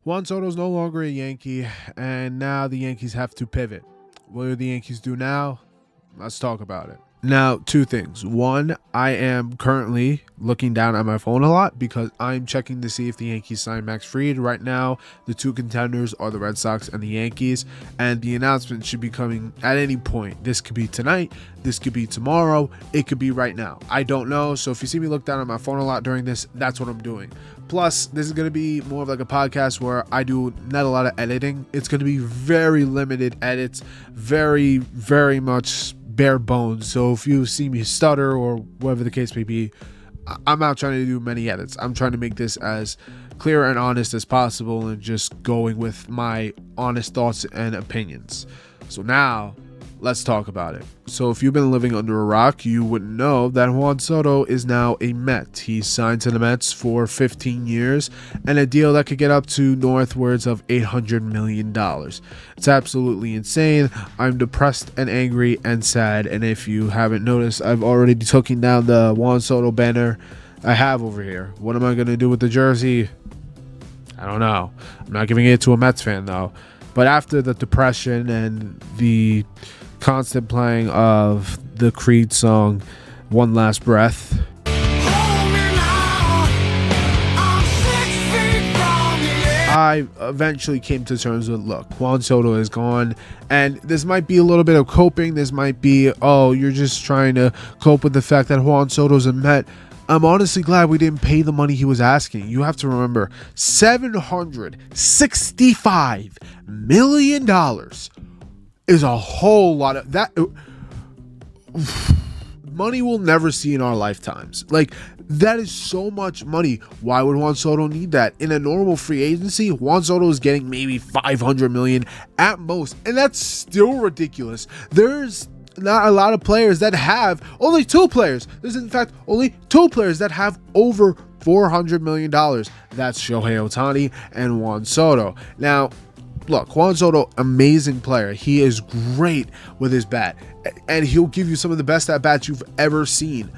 Juan Soto's no longer a Yankee, and now the Yankees have to pivot. What do the Yankees do now? Let's talk about it. Now, two things. One, I am currently looking down at my phone a lot because I'm checking to see if the Yankees sign Max Fried. Right now, the two contenders are the Red Sox and the Yankees, and the announcement should be coming at any point. This could be tonight, this could be tomorrow, it could be right now. I don't know, so if you see me look down at my phone a lot during this, that's what I'm doing. Plus, this is going to be more of like a podcast where I do not a lot of editing. It's going to be very limited edits, very, very much bare bones. So if you see me stutter or whatever the case may be, I'm not trying to do many edits. I'm trying to make this as clear and honest as possible and just going with my honest thoughts and opinions. So now, let's talk about it. So if you've been living under a rock, you wouldn't know that Juan Soto is now a Met. He's signed to the Mets for 15 years and a deal that could get up to northwards of $800 million. It's absolutely insane. I'm depressed and angry and sad. And if you haven't noticed, I've already taken down the Juan Soto banner I have over here. What am I going to do with the jersey? I don't know. I'm not giving it to a Mets fan though. But after the depression and the constant playing of the Creed song One Last Breath, I eventually came to terms with, look, Juan Soto is gone, and this might be a little bit of coping. This might be, oh, you're just trying to cope with the fact that Juan Soto's a Met. I'm honestly glad we didn't pay the money he was asking. You have to remember, $765 million is a whole lot of that. Money we'll never see in our lifetimes. Like, that is so much money. Why would Juan Soto need that? In a normal free agency, Juan Soto is getting maybe $500 million at most, and that's still ridiculous. There's not a lot of players that have, only two players. There's in fact only two players that have over $400 million. That's Shohei Ohtani and Juan Soto. Now, look, Juan Soto, amazing player. He is great with his bat, and he'll give you some of the best at-bats you've ever seen.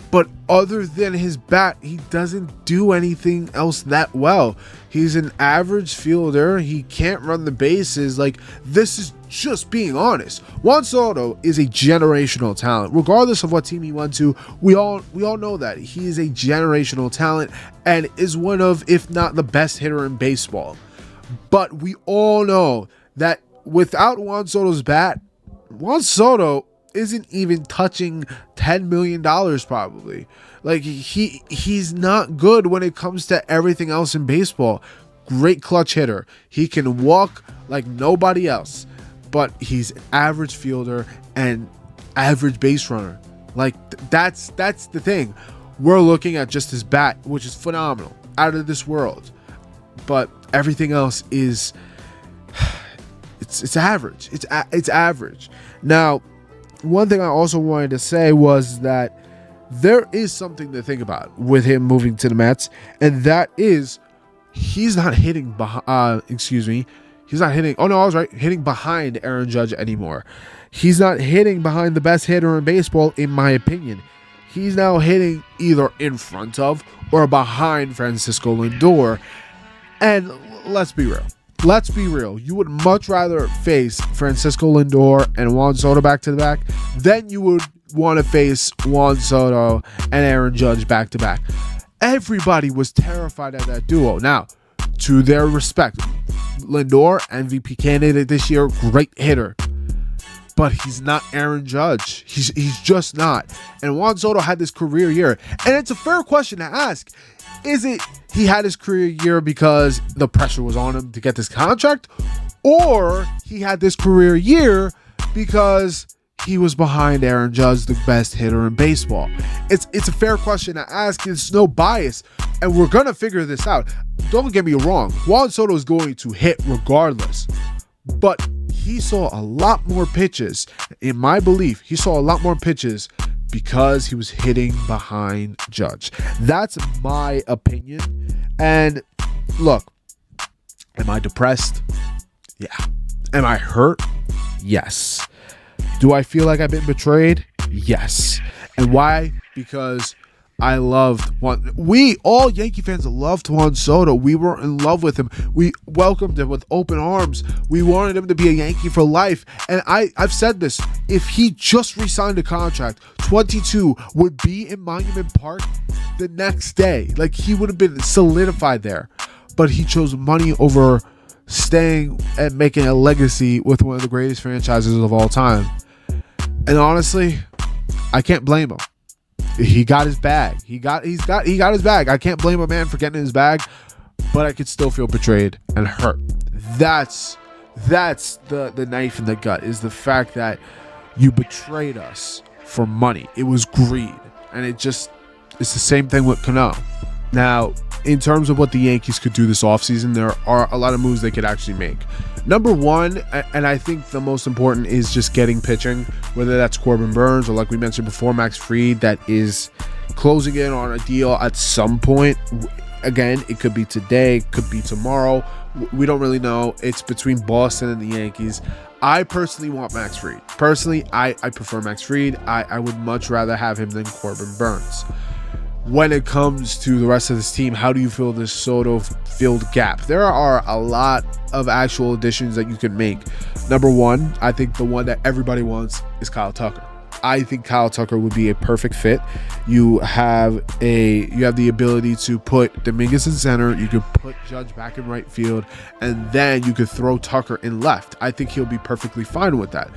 But other than his bat, he doesn't do anything else that well. He's an average fielder. He can't run the bases. Like, this is just being honest. Juan Soto is a generational talent. Regardless of what team he went to, we all know that. He is a generational talent and is one of, if not the best hitter in baseball. But we all know that without Juan Soto's bat, Juan Soto isn't even touching $10 million probably. Like, he's not good when it comes to everything else in baseball. Great clutch hitter. He can walk like nobody else, but he's an average fielder and average base runner. Like, that's the thing. We're looking at just his bat, which is phenomenal, out of this world. But everything else is it's average. It's average. Now, one thing I also wanted to say was that there is something to think about with him moving to the Mets, and that is he's not hitting behind. He's not hitting. Oh no, I was right. Hitting behind Aaron Judge anymore. He's not hitting behind the best hitter in baseball, in my opinion. He's now hitting either in front of or behind Francisco Lindor. And let's be real. Let's be real. You would much rather face Francisco Lindor and Juan Soto back to back than you would want to face Juan Soto and Aaron Judge back to back. Everybody was terrified of that duo. Now, to their respect, Lindor, MVP candidate this year, great hitter. But he's not Aaron Judge. He's just not. And Juan Soto had this career year. And it's a fair question to ask. Is it he had his career year because the pressure was on him to get this contract? Or he had this career year because he was behind Aaron Judge, the best hitter in baseball? It's a fair question to ask. It's no bias. And we're going to figure this out. Don't get me wrong. Juan Soto is going to hit regardless. But he saw a lot more pitches. In my belief, he saw a lot more pitches because he was hitting behind Judge. That's my opinion. And look, am I depressed? Yeah. Am I hurt? Yes. Do I feel like I've been betrayed? Yes. And why? Because I loved Juan. We all Yankee fans loved Juan Soto. We were in love with him. We welcomed him with open arms. We wanted him to be a Yankee for life. And I've said this: if he just re-signed a contract, 22 would be in Monument Park the next day. Like, he would have been solidified there. But he chose money over staying and making a legacy with one of the greatest franchises of all time. And honestly, I can't blame him. He got his bag. He got his bag. I can't blame a man for getting his bag, but I could still feel betrayed and hurt. That's the knife in the gut, is the fact that you betrayed us for money. It was greed, and it's the same thing with Cano. Now, in terms of what the Yankees could do this offseason, there are a lot of moves they could actually make. Number one, and I think the most important, is just getting pitching, whether that's Corbin Burns or, like we mentioned before, Max Fried, that is closing in on a deal at some point. Again, it could be today, could be tomorrow. We don't really know. It's between Boston and the Yankees. I personally want Max Fried. Personally, I prefer Max Fried. I would much rather have him than Corbin Burns. When it comes to the rest of this team, how do you fill this Soto field gap? There are a lot of actual additions that you can make. Number one, I think the one that everybody wants is Kyle Tucker. I think Kyle Tucker would be a perfect fit. You have the ability to put Dominguez in center. You could put Judge back in right field, and then you could throw Tucker in left. I think he'll be perfectly fine with that.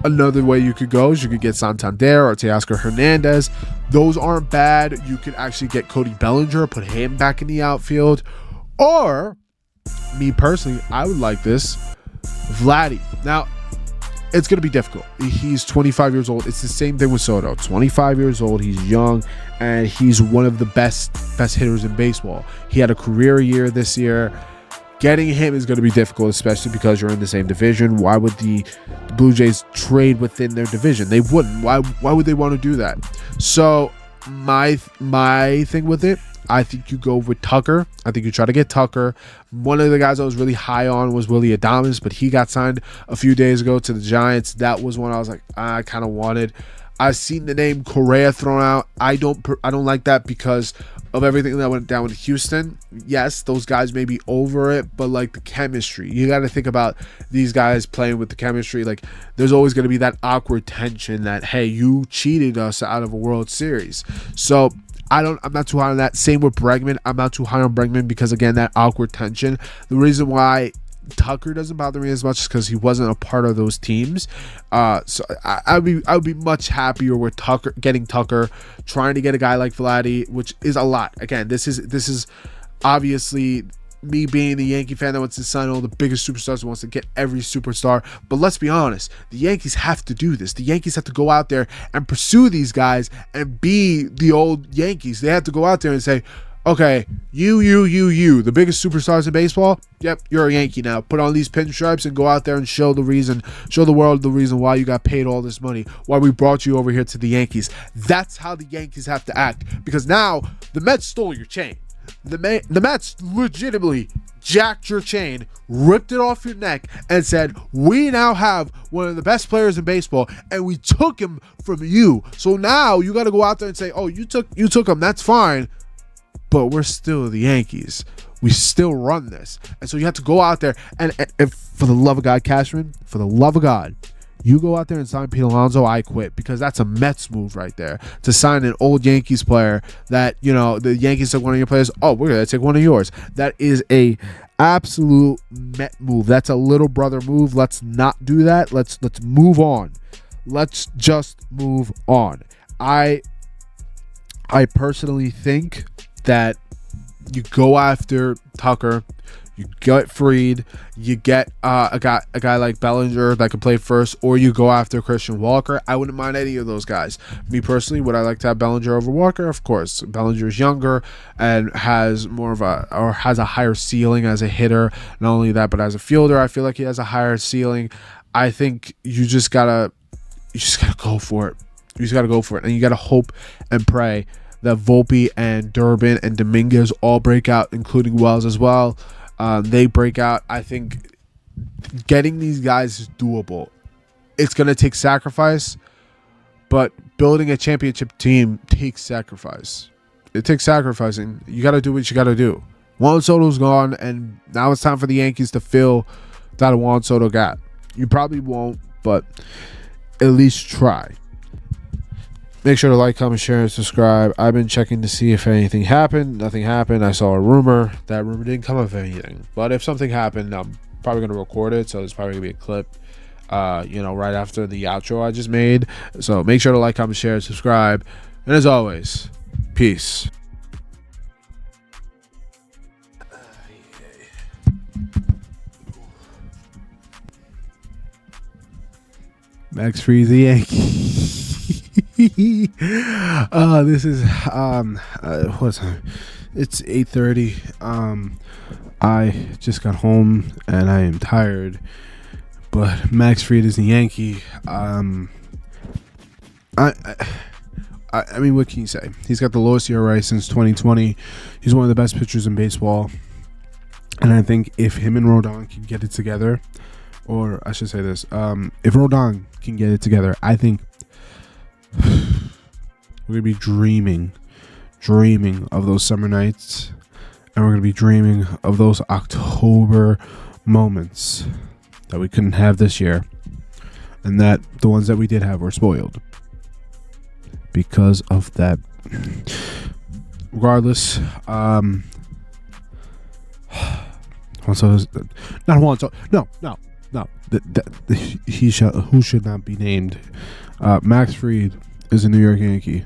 Another way you could go is you could get Santander or Teoscar Hernandez. Those aren't bad. You could actually get Cody Bellinger, put him back in the outfield. Or, me personally, I would like this, Vladdy. Now, it's going to be difficult. He's 25 years old. It's the same thing with Soto. 25 years old. He's young, and he's one of the best hitters in baseball. He had a career year this year. Getting him is going to be difficult, especially because you're in the same division. Why would the Blue Jays trade within their division? They wouldn't. Why would they want to do that? So my thing with it, I think you go with Tucker. I think you try to get Tucker. One of the guys I was really high on was Willy Adames, but he got signed a few days ago to the Giants. That was one I was like, I kind of wanted. I've seen the name Correa thrown out. I don't like that because of everything that went down with Houston. Yes, those guys may be over it, but like the chemistry, you got to think about these guys playing with the chemistry. Like, there's always going to be that awkward tension that, hey, you cheated us out of a World Series. So I'm not too high on that. Same with Bregman. I'm not too high on Bregman because, again, that awkward tension. The reason why Tucker doesn't bother me as much is because he wasn't a part of those teams. So I would be much happier with Tucker, getting Tucker, trying to get a guy like Vladdy, which is a lot. Again, this is obviously me being the Yankee fan that wants to sign all the biggest superstars, wants to get every superstar. But let's be honest, the Yankees have to do this. The Yankees have to go out there and pursue these guys and be the old Yankees. They have to go out there and say, okay, you, the biggest superstars in baseball, yep, you're a Yankee now. Put on these pinstripes and go out there and show the world the reason why you got paid all this money, why we brought you over here to the Yankees. That's how the Yankees have to act, because now the Mets stole your chain. The Mets legitimately jacked your chain, ripped it off your neck, and said, we now have one of the best players in baseball, and we took him from you. So now you got to go out there and say, oh, you took him, that's fine, but we're still the Yankees. We still run this. And so you have to go out there and for the love of God, Cashman, for the love of God, you go out there and sign Pete Alonso, I quit, because that's a Mets move right there. To sign an old Yankees player that, the Yankees took one of your players, oh, we're going to take one of yours. That is a absolute Met move. That's a little brother move. Let's not do that. Let's move on. Let's just move on. I personally think that you go after Tucker, you get Fried, you get a guy like Bellinger that can play first, or you go after Christian Walker. I wouldn't mind any of those guys. Me personally, would I like to have Bellinger over Walker? Of course. Bellinger is younger and has has a higher ceiling as a hitter. Not only that, but as a fielder, I feel like he has a higher ceiling. I think you just gotta go for it. You just gotta go for it, and you gotta hope and pray that Volpe and Durbin and Dominguez all break out, including Wells as well. They break out. I think getting these guys is doable. It's going to take sacrifice, but building a championship team takes sacrifice. It takes sacrificing. You got to do what you got to do. Juan Soto's gone, and now it's time for the Yankees to fill that Juan Soto gap. You probably won't, but at least try. Make sure to like, comment, share, and subscribe. I've been checking to see if anything happened. Nothing happened. I saw a rumor. That rumor didn't come of anything. But if something happened, I'm probably going to record it. So there's probably going to be a clip, right after the outro I just made. So make sure to like, comment, share, and subscribe. And as always, peace. Max Fried, the Yankee. This is what's time? It's 8:30. I just got home and I am tired. But Max Fried is the Yankee. I mean, what can you say? He's got the lowest ERA since 2020. He's one of the best pitchers in baseball. And I think if him and Rodon can get it together, or I should say this, if Rodon can get it together, I think we're going to be dreaming of those summer nights, and we're going to be dreaming of those October moments that we couldn't have this year, and that the ones that we did have were spoiled because of that. Regardless, Juan Soto's not Juan Soto. No. Who should not be named. Max Fried is a New York Yankee,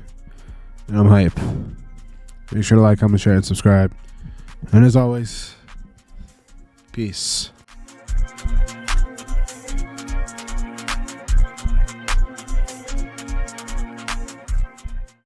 and I'm hype. Make sure to like, comment, share, and subscribe. And as always, peace.